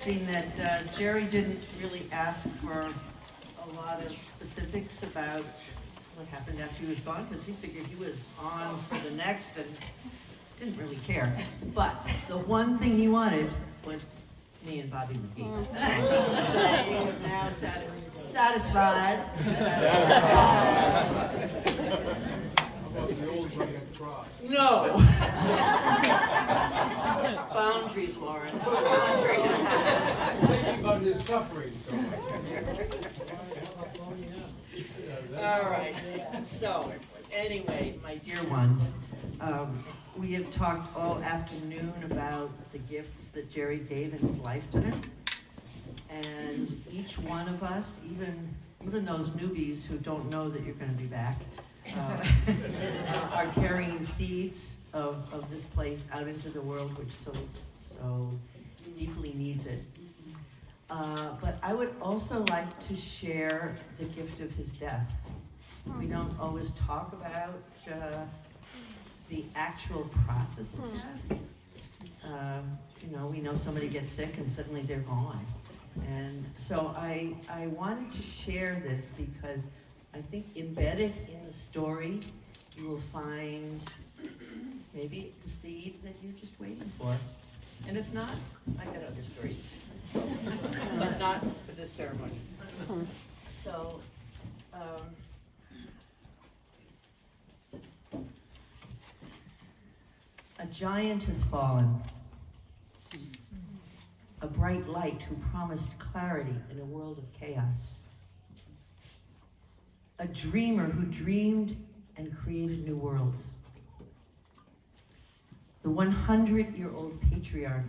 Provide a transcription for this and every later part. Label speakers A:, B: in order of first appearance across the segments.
A: interesting that Jerry didn't really ask for a lot of specifics about what happened after he was gone, because he figured he was on for the next and didn't really care. But the one thing he wanted was me and Bobby McGee. So you are now satisfied.
B: The old giant try.
A: No. Boundaries, Lawrence. Boundaries.
B: Thinking about his suffering so much.
A: All right. So, anyway, my dear ones, we have talked all afternoon about the gifts that Jerry gave in his lifetime, and each one of us, even those newbies who don't know that you're going to be back, are carrying seeds of this place out into the world, which so deeply needs it. But I would also like to share the gift of his death. We don't always talk about the actual process of death. We know somebody gets sick and suddenly they're gone. And so I wanted to share this because I think embedded in the story, you will find maybe the seed that you're just waiting for. And if not, I got other stories. But not for this ceremony. So, a giant has fallen, a bright light who promised clarity in a world of chaos. A dreamer who dreamed and created new worlds. The 100-year-old patriarch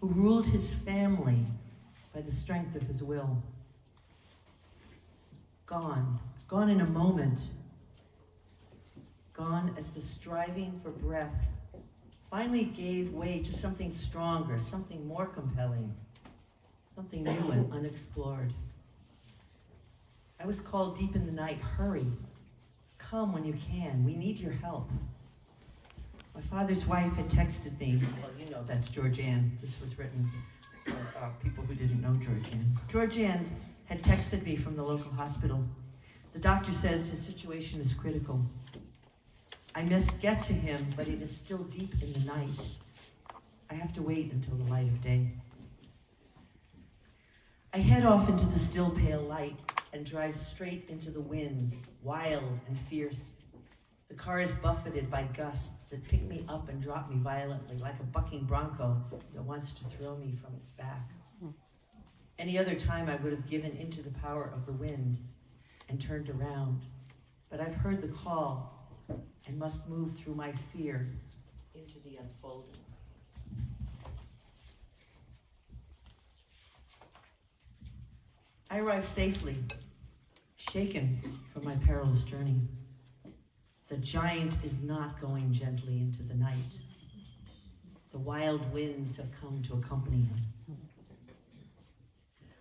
A: who ruled his family by the strength of his will. Gone in a moment. Gone as the striving for breath finally gave way to something stronger, something more compelling, something new and unexplored. I was called deep in the night, hurry, come when you can, we need your help. My father's wife had texted me, well, you know that's Georgianne. This was written for people who didn't know Georgianne. Georgianne had texted me from the local hospital. The doctor says his situation is critical. I must get to him, but it is still deep in the night. I have to wait until the light of day. I head off into the still pale light and drive straight into the winds, wild and fierce. The car is buffeted by gusts that pick me up and drop me violently, like a bucking bronco that wants to throw me from its back. Any other time I would have given into the power of the wind and turned around. But I've heard the call and must move through my fear into the unfolding. I arrive safely, shaken from my perilous journey. The giant is not going gently into the night. The wild winds have come to accompany him.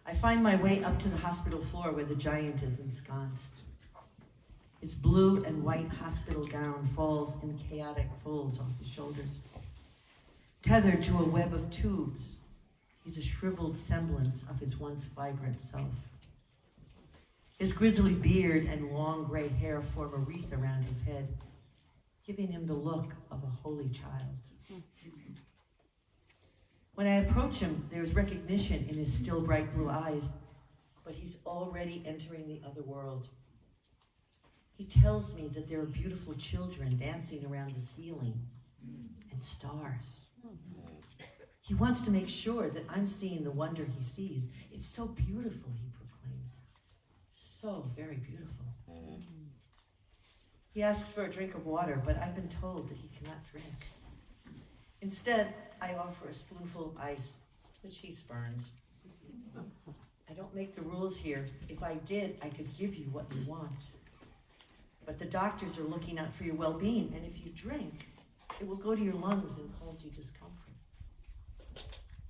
A: I find my way up to the hospital floor where the giant is ensconced. His blue and white hospital gown falls in chaotic folds off his shoulders. Tethered to a web of tubes, he's a shriveled semblance of his once vibrant self. His grizzly beard and long gray hair form a wreath around his head, giving him the look of a holy child. When I approach him, there's recognition in his still bright blue eyes, but he's already entering the other world. He tells me that there are beautiful children dancing around the ceiling and stars. He wants to make sure that I'm seeing the wonder he sees. It's so beautiful, he proclaims. So very beautiful. He asks for a drink of water, but I've been told that he cannot drink. Instead, I offer a spoonful of ice, which he spurns. I don't make the rules here. If I did, I could give you what you want. But the doctors are looking out for your well-being, and if you drink, it will go to your lungs and cause you discomfort.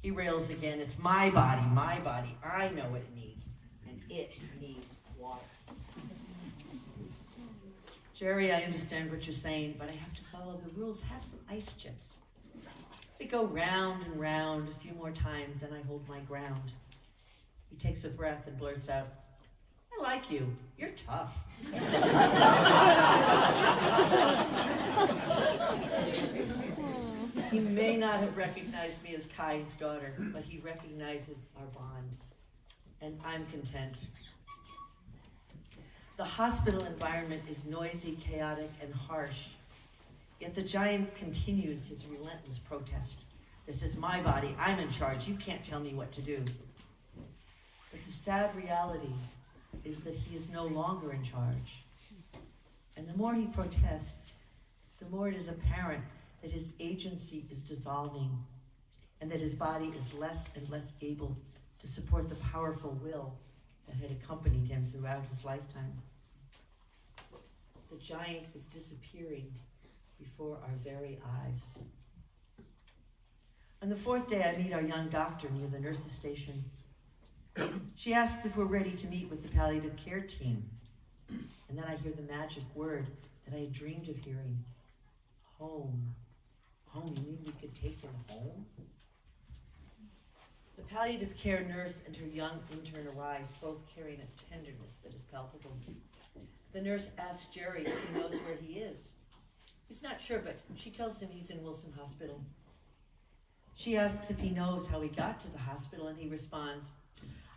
A: He rails again, it's my body, I know what it needs, and it needs water. Jerry, I understand what you're saying, but I have to follow the rules. Have some ice chips. We go round and round a few more times, and I hold my ground. He takes a breath and blurts out, "I like you. You're tough." He may not have recognized me as Kai's daughter, but he recognizes our bond, and I'm content. The hospital environment is noisy, chaotic, and harsh, yet the giant continues his relentless protest. "This is my body. I'm in charge. You can't tell me what to do." But the sad reality is that he is no longer in charge. And the more he protests, the more it is apparent that his agency is dissolving and that his body is less and less able to support the powerful will that had accompanied him throughout his lifetime. The giant is disappearing before our very eyes. On the fourth day, I meet our young doctor near the nurse's station. She asks if we're ready to meet with the palliative care team. And then I hear the magic word that I had dreamed of hearing. Home. Home, you mean we could take him home? The palliative care nurse and her young intern arrive, both carrying a tenderness that is palpable. The nurse asks Jerry if he knows where he is. He's not sure, but she tells him he's in Wilson Hospital. She asks if he knows how he got to the hospital, and he responds,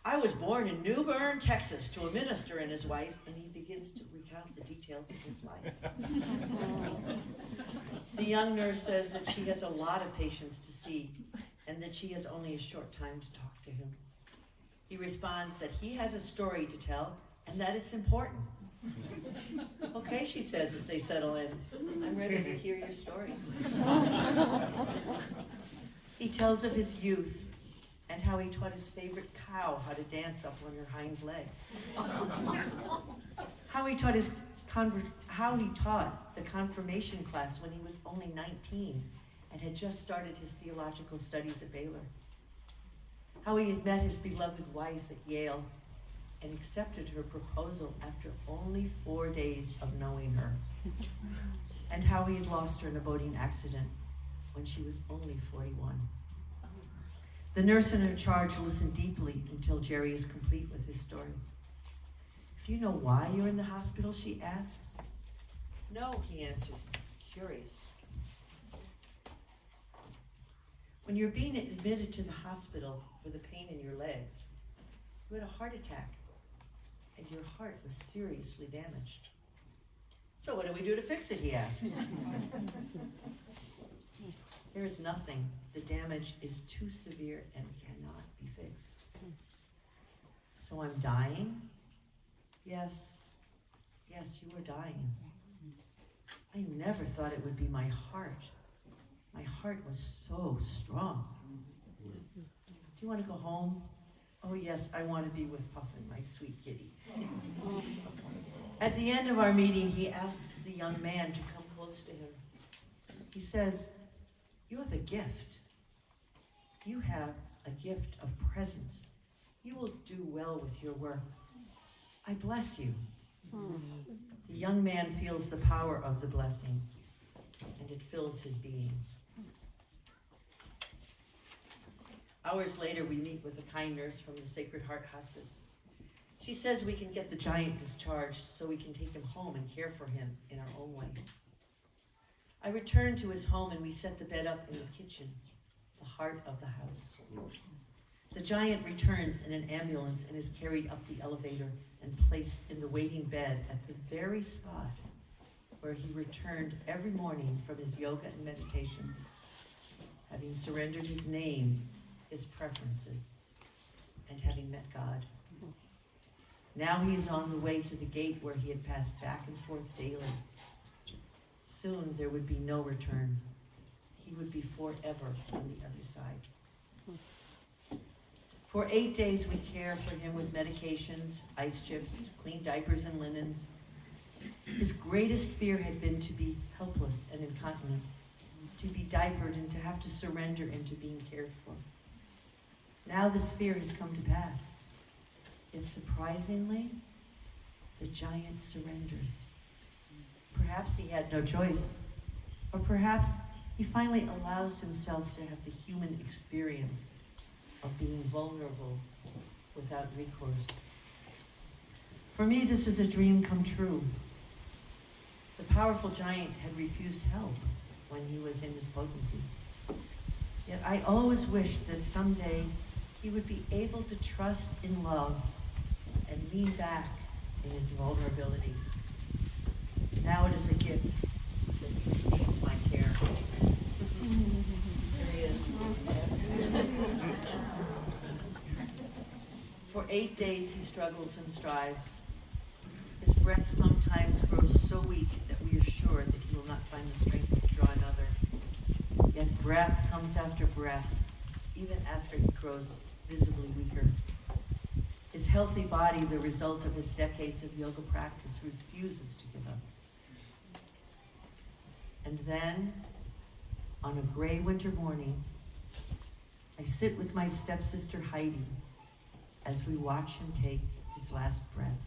A: "I was born in New Bern, Texas, to a minister and his wife," and he begins to recount the details of his life. The young nurse says that she has a lot of patients to see and that she has only a short time to talk to him. He responds that he has a story to tell and that it's important. "Okay," she says as they settle in, "I'm ready to hear your story." He tells of his youth and how he taught his favorite cow how to dance up on her hind legs. How he taught the confirmation class when he was only 19 and had just started his theological studies at Baylor. How he had met his beloved wife at Yale and accepted her proposal after only 4 days of knowing her. And how he had lost her in a boating accident when she was only 41. The nurse in her charge listened deeply until Jerry is complete with his story. "Do you know why you're in the hospital?" she asks. "No," he answers, "curious." When you're being admitted to the hospital for the pain in your legs, you had a heart attack and your heart was seriously damaged. "So what do we do to fix it?" he asks. "There is nothing. The damage is too severe and cannot be fixed." "So I'm dying?" Yes, you are dying." "I never thought it would be my heart. My heart was so strong." "Do you want to go home?" "Oh yes, I want to be with Puffin, my sweet kitty." At the end of our meeting, he asks the young man to come close to him. He says, "You have a gift. You have a gift of presence. You will do well with your work. I bless you." The young man feels the power of the blessing, and it fills his being. Hours later, we meet with a kind nurse from the Sacred Heart Hospice. She says we can get the giant discharged so we can take him home and care for him in our own way. I return to his home and we set the bed up in the kitchen, the heart of the house. The giant returns in an ambulance and is carried up the elevator and placed in the waiting bed at the very spot where he returned every morning from his yoga and meditations, having surrendered his name, his preferences, and having met God. Now he is on the way to the gate where he had passed back and forth daily. Soon there would be no return. He would be forever on the other side. For 8 days we care for him with medications, ice chips, clean diapers and linens. His greatest fear had been to be helpless and incontinent, to be diapered and to have to surrender into being cared for. Now this fear has come to pass. Yet surprisingly, the giant surrenders. Perhaps he had no choice, or perhaps he finally allows himself to have the human experience of being vulnerable without recourse. For me, this is a dream come true. The powerful giant had refused help when he was in his potency. Yet I always wished that someday he would be able to trust in love and lean back in his vulnerability. Now it is a gift that exceeds my care. There he is. For 8 days he struggles and strives. His breath sometimes grows so weak that we are sure that he will not find the strength to draw another. Yet breath comes after breath, even after he grows visibly weaker. His healthy body, the result of his decades of yoga practice, refuses to give up. And then, on a gray winter morning, I sit with my stepsister Heidi as we watch him take his last breath.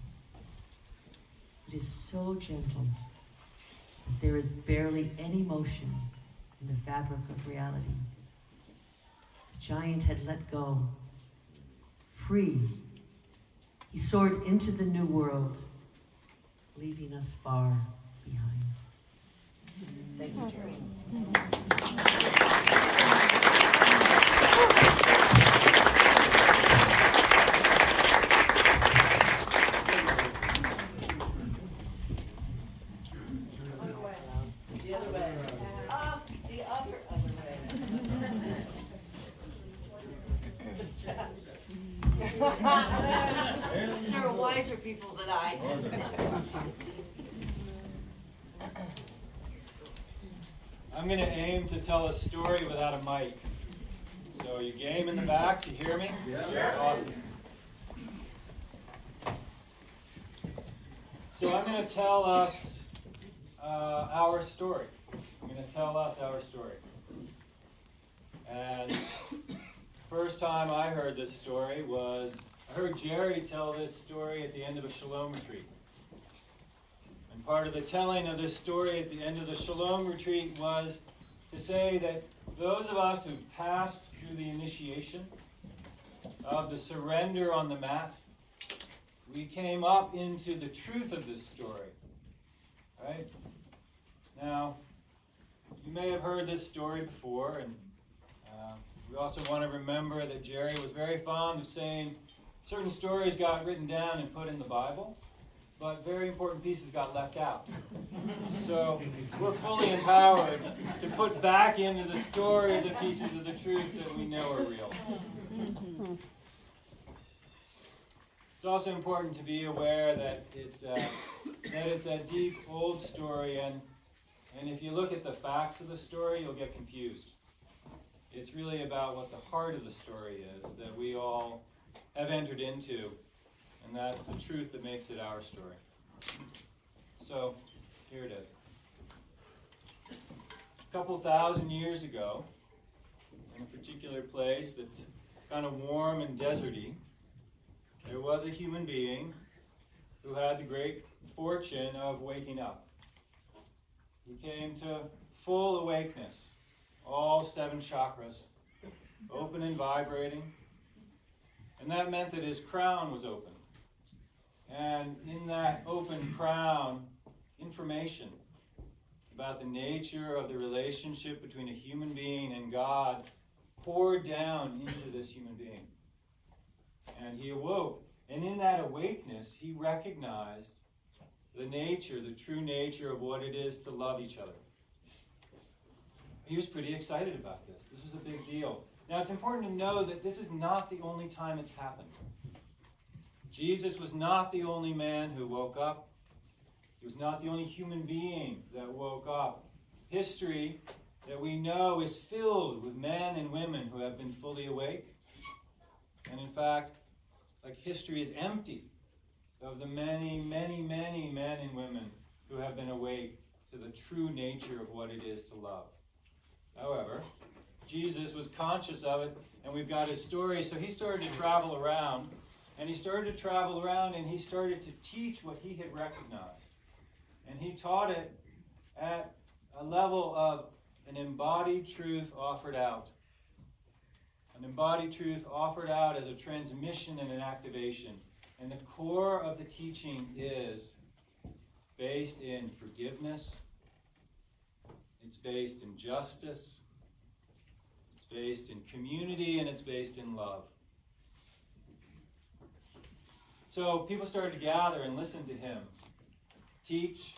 A: It is so gentle that there is barely any motion in the fabric of reality. The giant had let go. Free, he soared into the new world, leaving us far behind. Thank you, Jerry. The other way. The other way. There are wiser people than I.
C: I'm going to aim to tell a story without a mic. So you game in the back, you hear me? Yeah. Awesome. So I'm going to tell us our story. I'm going to tell us our story. And first time I heard this story was, I heard Jerry tell this story at the end of a Shalom retreat. And part of the telling of this story at the end of the Shalom retreat was to say that those of us who passed through the initiation of the surrender on the mat, we came up into the truth of this story. Right? Now, you may have heard this story before, and we also want to remember that Jerry was very fond of saying certain stories got written down and put in the Bible, but very important pieces got left out. So we're fully empowered to put back into the story the pieces of the truth that we know are real. It's also important to be aware that it's a deep, old story, and if you look at the facts of the story, you'll get confused. It's really about what the heart of the story is that we all have entered into, and that's the truth that makes it our story. So, here it is. A couple thousand years ago, in a particular place that's kind of warm and deserty, there was a human being who had the great fortune of waking up. He came to full awakeness, all 7 chakras, open and vibrating. And that meant that his crown was open. And in that open crown, information about the nature of the relationship between a human being and God poured down into this human being. And he awoke. And in that awakeness, he recognized the nature, the true nature of what it is to love each other. He was pretty excited about this. This was a big deal. Now, it's important to know that this is not the only time it's happened. Jesus was not the only man who woke up. He was not the only human being that woke up. History that we know is filled with men and women who have been fully awake. And in fact, like history is empty of the many, many, many men and women who have been awake to the true nature of what it is to love. However, Jesus was conscious of it, and we've got his story, so he started to travel around, and he started to teach what he had recognized. And he taught it at a level of an embodied truth offered out. An embodied truth offered out as a transmission and an activation. And the core of the teaching is based in forgiveness. It's based in justice. It's based in community, and it's based in love. So people started to gather and listen to him teach.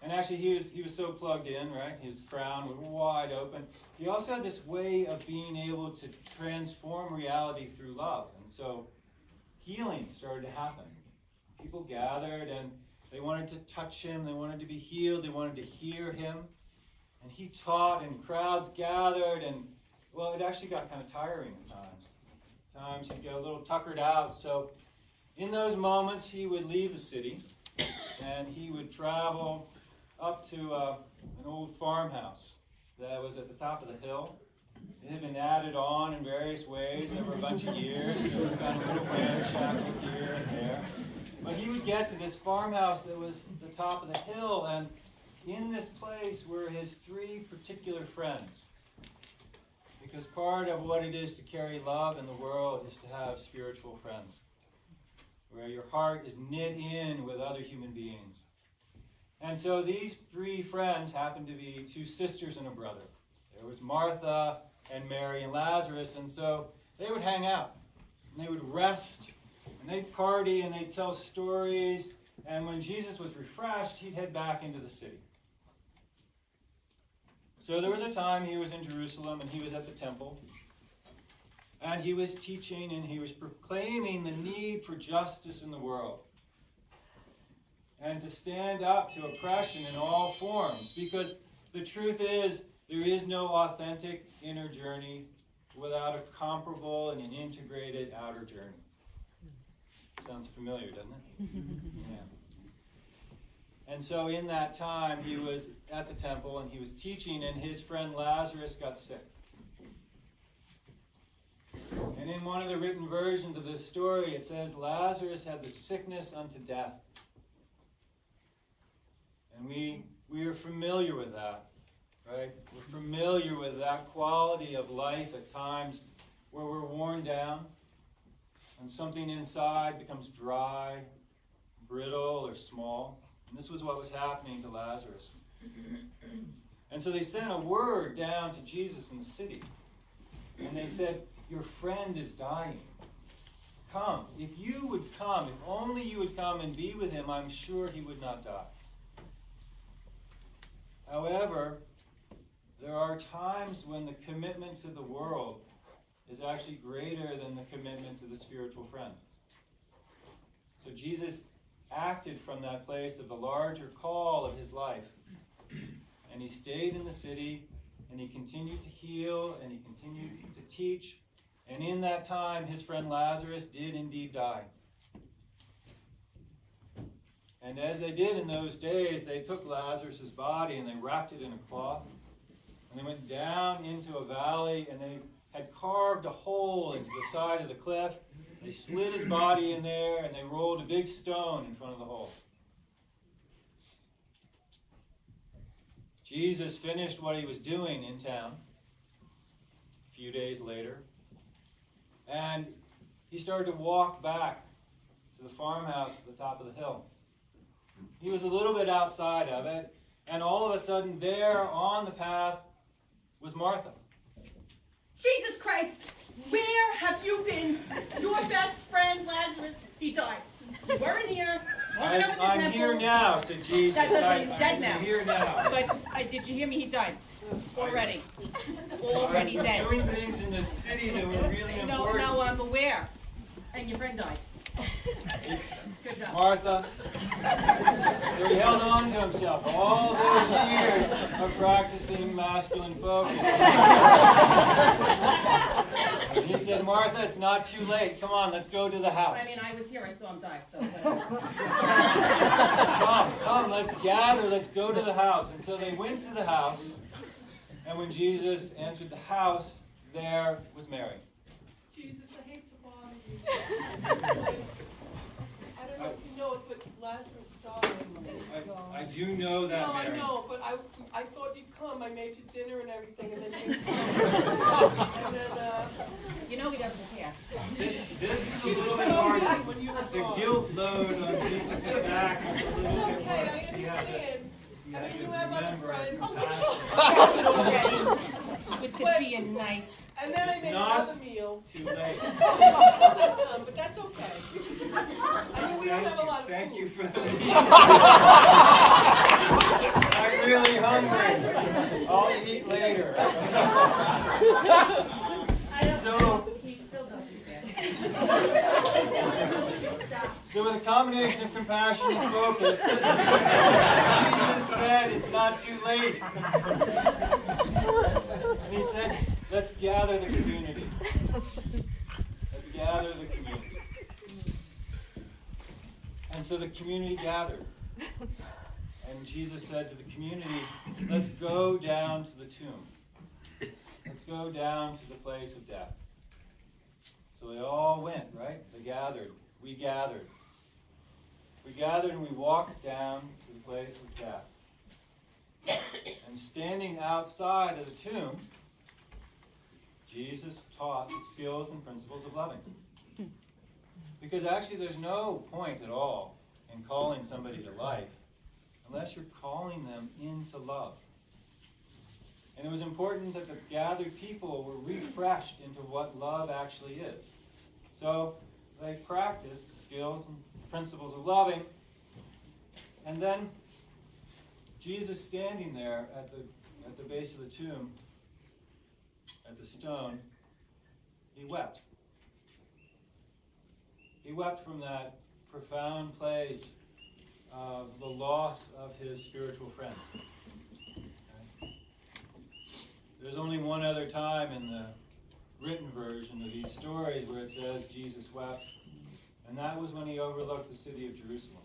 C: And actually, he was so plugged in, right? His crown was wide open. He also had this way of being able to transform reality through love. And so healing started to happen. People gathered and they wanted to touch him. They wanted to be healed. They wanted to hear him. And he taught and crowds gathered. And, well, it actually got kind of tiring at times. At times he'd get a little tuckered out. So in those moments, he would leave the city and he would travel up to an old farmhouse that was at the top of the hill. It had been added on in various ways over a bunch of years. There was kind of a little ramshackle here and there. But he would get to this farmhouse that was at the top of the hill, and in this place were his three particular friends. Because part of what it is to carry love in the world is to have spiritual friends, where your heart is knit in with other human beings. And so these three friends happened to be two sisters and a brother. There was Martha and Mary and Lazarus, and so they would hang out, and they would rest, and they'd party, and they'd tell stories, and when Jesus was refreshed, he'd head back into the city. So there was a time he was in Jerusalem, and he was at the temple, and he was teaching, and he was proclaiming the need for justice in the world, and to stand up to oppression in all forms. Because the truth is, there is no authentic inner journey without a comparable and an integrated outer journey. Sounds familiar, doesn't it? Yeah. And so in that time, he was at the temple and he was teaching, and his friend Lazarus got sick. And in one of the written versions of this story, it says Lazarus had the sickness unto death. And we are familiar with that, right? We're familiar with that quality of life at times where we're worn down and something inside becomes dry, brittle, or small. And this was what was happening to Lazarus. And so they sent a word down to Jesus in the city. And they said, your friend is dying. Come. If you would come, if only you would come and be with him, I'm sure he would not die. However, there are times when the commitment to the world is actually greater than the commitment to the spiritual friend. So Jesus acted from that place of the larger call of his life. And he stayed in the city, and he continued to heal, and he continued to teach. And in that time, his friend Lazarus did indeed die. And as they did in those days, they took Lazarus' body and they wrapped it in a cloth. And they went down into a valley, and they had carved a hole into the side of the cliff. They slid his body in there, and they rolled a big stone in front of the hole. Jesus finished what he was doing in town a few days later. And he started to walk back to the farmhouse at the top of the hill. He was a little bit outside of it, and all of a sudden there on the path was Martha.
D: Jesus Christ, where have you been? Your best friend Lazarus, he died. You weren't here. Wasn't up at the
C: I'm
D: temple.
C: here now, said Jesus.
D: That doesn't mean he's dead
C: I'm
D: now.
C: here now.
D: But did you hear me? He died. Already. Already
C: I'm
D: dead.
C: doing things in this city that were really important.
D: No, I'm aware. And your friend died.
C: It's
D: Good job.
C: Martha. So he held on to himself all those years of practicing masculine focus. And he said, Martha, it's not too late. Come on, let's go to the house.
D: I mean, I was here. I saw him die. So.
C: Come, let's gather. Let's go to the house. And so they went to the house. And when Jesus entered the house, there was Mary.
E: Jesus, I hate to bother you. I don't know if you know it, but Lazarus sorry.
C: I do know that,
E: No, I
C: Mary.
E: know, but I thought you'd come. I made you dinner and everything, and then you and then,
D: You know he doesn't care.
C: This is a
E: she was
C: little
E: so
C: bit hard.
E: mad when you were
C: The
E: gone.
C: guilt load on Jesus' back is a
E: It's
C: little bit
E: okay, I
C: worse. You have to,
E: understand.
C: you
E: I
C: have
E: mean,
C: to
E: you have other
C: remember
E: friends.
C: compassion.
D: With the being nice.
E: And then I
C: It's
E: made
C: not-
E: another meal.
C: Too late.
E: But that's okay. I mean, we don't have a lot of
C: Thank
E: food.
C: you for the. I'm really hungry. I'll eat later. So,
D: He still doesn't care.
C: so with a combination of compassion and focus, Jesus said it's not too late. And he said, let's gather the community. Let's gather the community. And so the community gathered. And Jesus said to the community, let's go down to the tomb. Let's go down to the place of death. So they all went, right? They gathered. We gathered. We gathered and we walked down to the place of death. And standing outside of the tomb, Jesus taught the skills and principles of loving. Because actually there's no point at all in calling somebody to life unless you're calling them into love. And it was important that the gathered people were refreshed into what love actually is. So they practiced the skills and principles of loving. And then Jesus standing there at the base of the tomb, at the stone, he wept. He wept from that profound place of the loss of his spiritual friend. Okay? There's only one other time in the written version of these stories where it says Jesus wept, and that was when he overlooked the city of Jerusalem.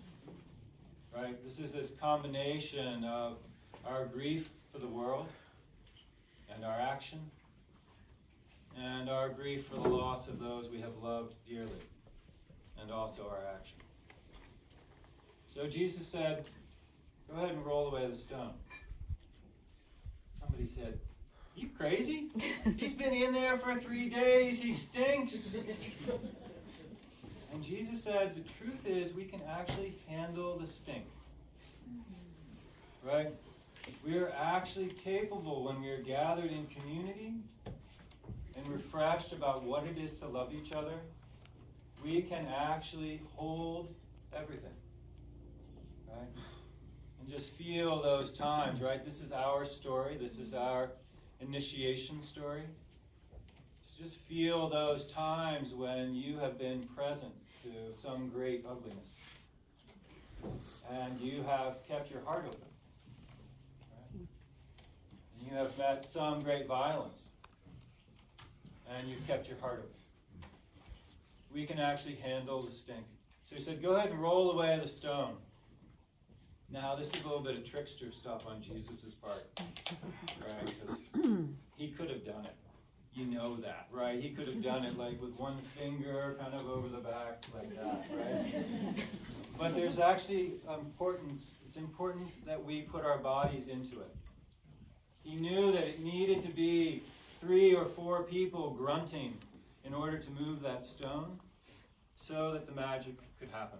C: Right? This is this combination of our grief for the world and our action, and our grief for the loss of those we have loved dearly, and also our action. So Jesus said, go ahead and roll away the stone. Somebody said, you crazy? He's been in there for 3 days. He stinks. And Jesus said, the truth is we can actually handle the stink. Right? We are actually capable when we are gathered in community and refreshed about what it is to love each other. We can actually hold everything. Right? And just feel those times, right? This is our story. This is our initiation story. Just feel those times when you have been present to some great ugliness. And you have kept your heart open. Right? And you have met some great violence. And you've kept your heart open. We can actually handle the stink. So he said, go ahead and roll away the stone. Now, this is a little bit of trickster stuff on Jesus' part. Right? Because he could have done it. You know that, right? He could have done it like with one finger kind of over the back like that, right? But there's actually importance. It's important that we put our bodies into it. He knew that it needed to be 3 or 4 people grunting in order to move that stone so that the magic could happen.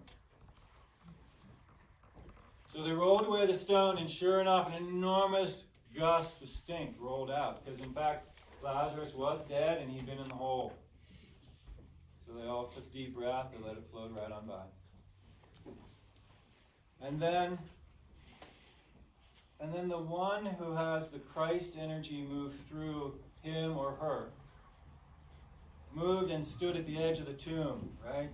C: So they rolled away the stone, and sure enough, an enormous gust of stink rolled out. Because in fact, Lazarus was dead and he'd been in the hole. So they all took a deep breath and let it float right on by. And then the one who has the Christ energy move through him or her moved and stood at the edge of the tomb, right?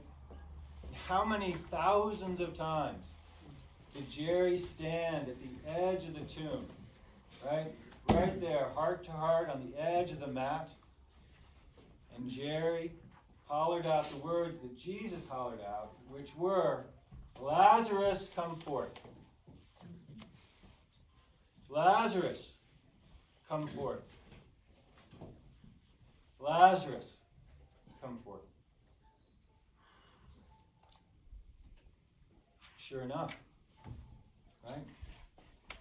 C: And how many thousands of times did Jerry stand at the edge of the tomb, right? Right there, heart to heart on the edge of the mat. And Jerry hollered out the words that Jesus hollered out, which were, Lazarus, come forth. Lazarus, come forth. Lazarus, come forth. Sure enough, Right?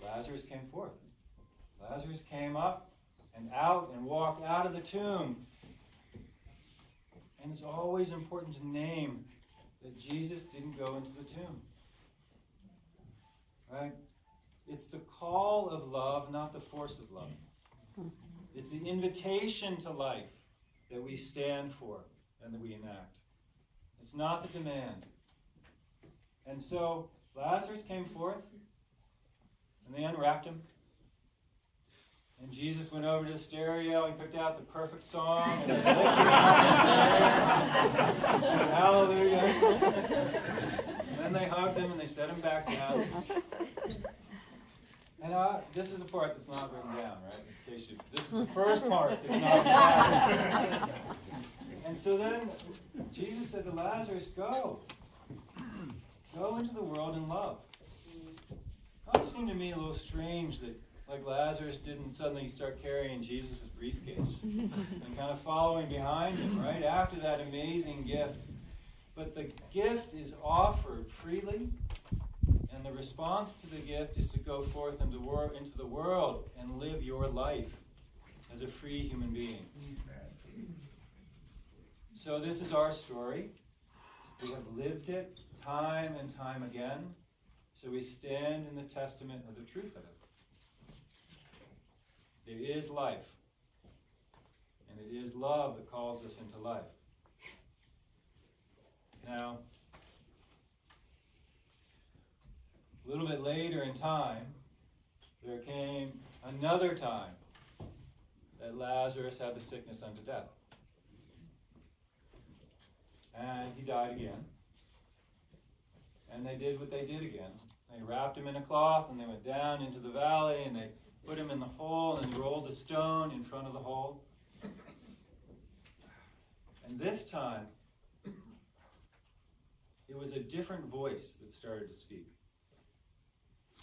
C: Lazarus came forth. Lazarus came up and out and walked out of the tomb. And it's always important to name that Jesus didn't go into the tomb. Right? It's the call of love, not the force of love. It's the invitation to life that we stand for and that we enact. It's not the demand. And so Lazarus came forth, and they unwrapped him. And Jesus went over to the stereo and picked out the perfect song. And they said, hallelujah. And then they hugged him and they set him back down. And this is the part that's not written down, right? This is the first part that's not written down. And so then Jesus said to Lazarus, go. Go into the world and love. It always seemed to me a little strange that like Lazarus didn't suddenly start carrying Jesus' briefcase and kind of following behind him, right? After that amazing gift. But the gift is offered freely, and the response to the gift is to go forth into the world and live your life as a free human being. So this is our story. We have lived it time and time again, so we stand in the testament of the truth of it. There is life, and it is love that calls us into life. Now, a little bit later in time, there came another time that Lazarus had the sickness unto death. And he died again. And they did what they did again. They wrapped him in a cloth, and they went down into the valley, and they put him in the hole, and they rolled a stone in front of the hole. And this time, it was a different voice that started to speak.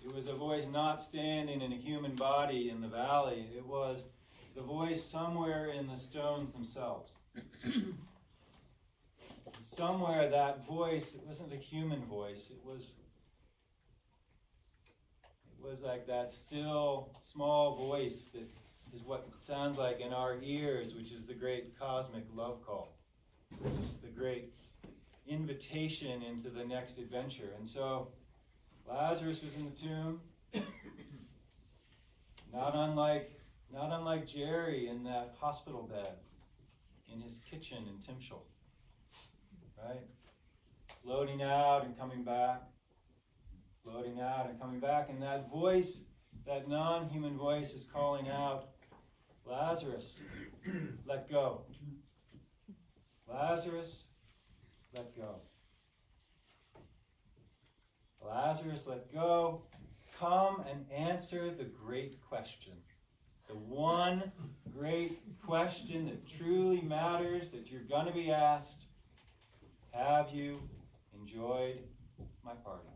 C: It was a voice not standing in a human body in the valley. It was the voice somewhere in the stones themselves. Somewhere that voice, it wasn't a human voice, it was like that still, small voice that is what it sounds like in our ears, which is the great cosmic love call. It's the great invitation into the next adventure. And so Lazarus was in the tomb, not unlike Jerry in that hospital bed in his kitchen in Timshel, right? Floating out and coming back, floating out and coming back, and that voice, that non-human voice is calling out, Lazarus, let go. Lazarus, let go. Lazarus, let go. Come and answer the great question. The one great question that truly matters, that you're going to be asked. Have you enjoyed my party?